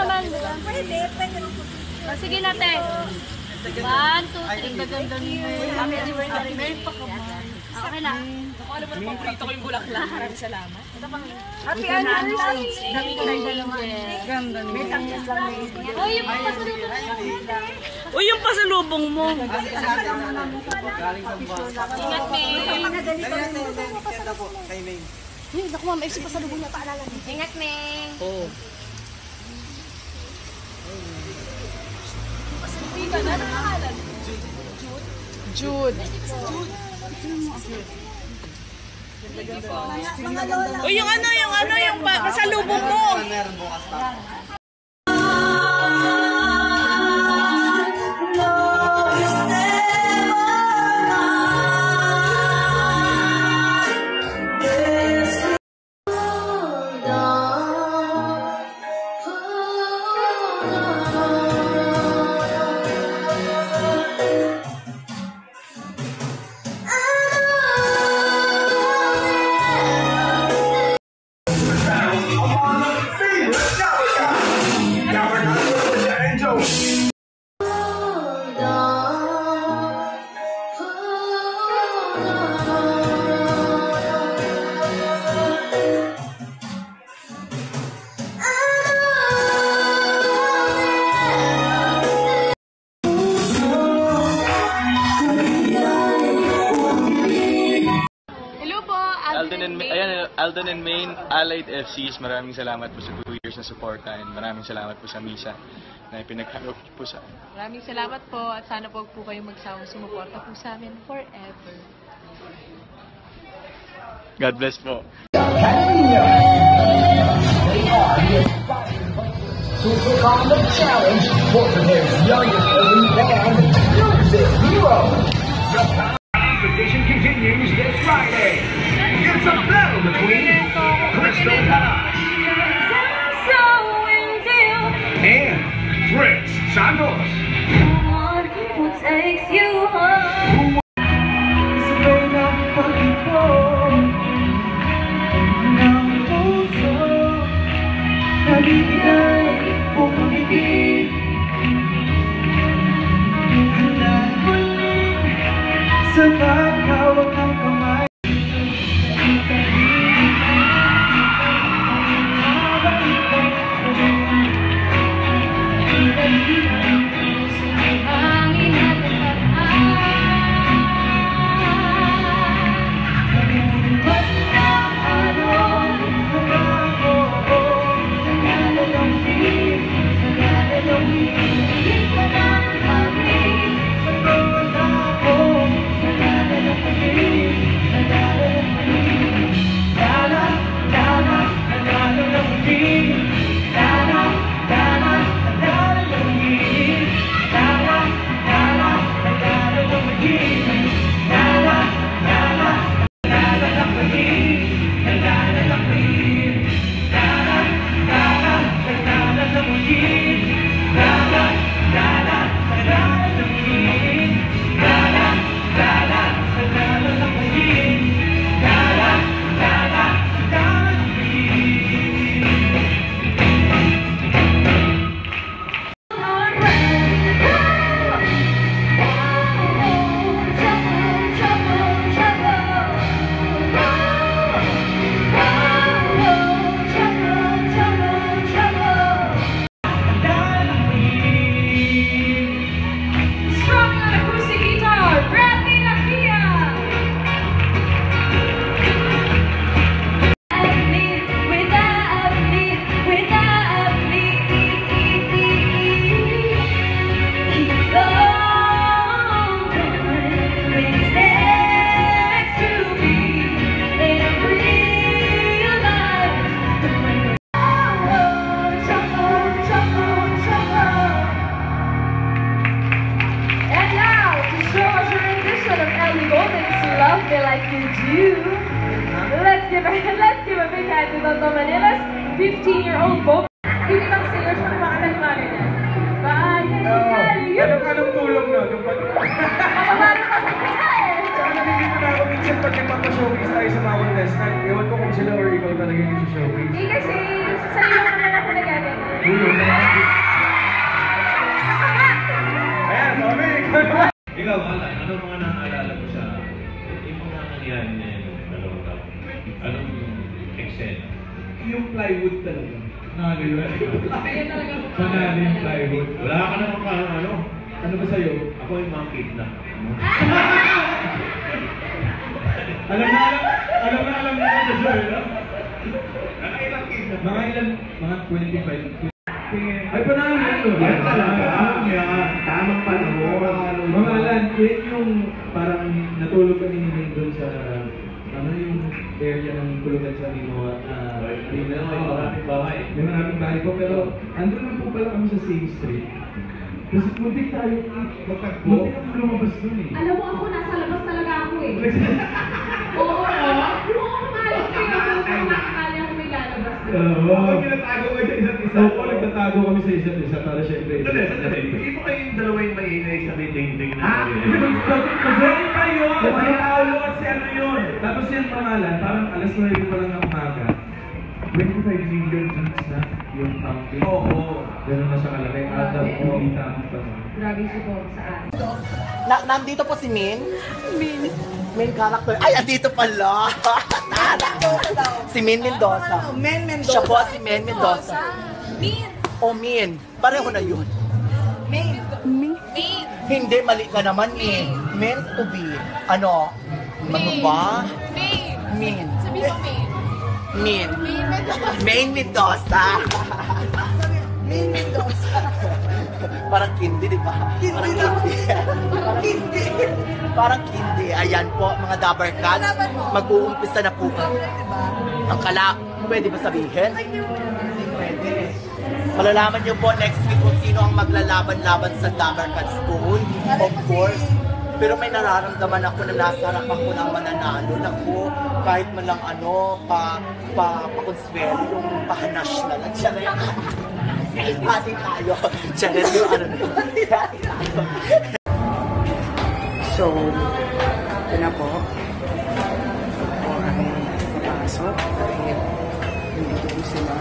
naman. Pwede. Sige natin. 1, 2, 3. Gaganda niyo. Happy anniversary. Meron pa ka ba? Okay na. Ako alam mo na paborito ko yung bulaklak. Maraming salamat. Happy anniversary. Ganda niyo. May tangkis lang. Uy, yung pasalubong mo. Uy, yung pasalubong mo. Ingat, May. Hey, naku ma'am, si pasalubong niya paalala niya. Ingat, May. Oo. Jude. O yung pasalubong mo. Alden and Maine, Allied FCs, maraming salamat po sa 2 years na suporta and maraming salamat po sa misa na ipinagkaloob po sa amin. Maraming salamat po at sana po kayong magsawang sumuporta po sa amin forever. God bless po. To take on the challenge for today's youngest elite band, Music Hero. The competition continues this Friday. It's a battle between Crystal Palace and Prince Santos. Someone who takes you home. It's a way of fucking home. Now also, nabigay mo pag-ibig. Hanay muling sa pagkawag ng kamay. Like you do. Let's give a big hand to Toto Manila's 15-year-old vocalist. Yung ibang singers mo naman nagmano niya. Anong tulong na? Kapamano ka sa kanya eh. Saka nabibito na ako minsan pag nagpapashowcase tayo sa Mount Test. Ewan ko kung sila or ikaw talaga yung showcase. Kasi sa iyo naman ako nagagano. Ayan, sabi! Ikaw, Alan, ano mga nakaalala mo sa yung mga nangyari na yun, dalawang taon? Anong eksena? Yung plywood talaga. Nakalimutan. Panalo yung plywood. Wala ka naman ka, ano? Ano ba sa'yo? Ako yung mga kidnap. Alam na ito, Joel, no? Nakailang kidnap? Mga ilan, mga 25. Ay, panalo yan, no? Tamang panahon. Mga Alan, yun yung parang natulog kami ni doon sa ano yung area ng kulugan sa Lino at Lino. Maraming bahay. May maraming bahay po, pero andun lang po pala kami sa same street. Kasi muntik tayo magtagpo. Muntik ang lumabas dun eh. Alam mo ako, nasa labas talaga ako eh. Oo, kumalit kayo ako kung nakakali ako may lalabas dun. Oo. Nagtatago kayo sa isa't isa. Oo, nagtatago kami sa isa't isa para syempre. Sandali. Hindi mo kayong dalawa yung maingay sa may ding-ding na Mag-join kayo! Si Paolo at si ano yun. Tapos yung pangalan, parang alas 9 pa lang ng umaga. 25 million views na yung pumpkin. Oo. Ganun na siya kalaki. At hindi tamang pa. Grabe yung support sa akin. Nandito po si Min. Min character. Ay, andito pala. Si Min Mendoza. Siya po si Min Mendoza. O Min. Pareho na yun. Min. Hindi, mali ka naman, Min. Meant to be. Ano? Ano ba? Min. Sabi mo, May. Min. Main Mendoza. Main Mendoza. Parang kindi, di ba? Parang kindi. Parang kindi. Parang kindi. Ayan po, mga Dabber Cats. Mag-uumpisa na po. Ang kala, pwede ba sabihin? Hindi pwede. Malalaman niyo po next week kung sino ang maglalaban-laban sa Dabber Cats School. Of course. Pero may nararamdaman ako na nasa harap ako ng mananalo. Naku, kahit man lang ano, pa-conswelo, yung pahanash na lang. Siya na yung hati tayo. Siya na yung ano na yun. Hati tayo. So, ito na po. Ako ang papasok. Dahil hindi ko sila.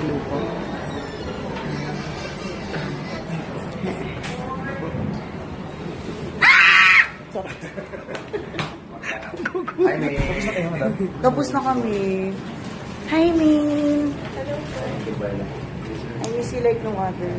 Lupo. Hi, Min. Tapos na kayo, madam? Tapos na kami. Hi, Min. I miss you like no other.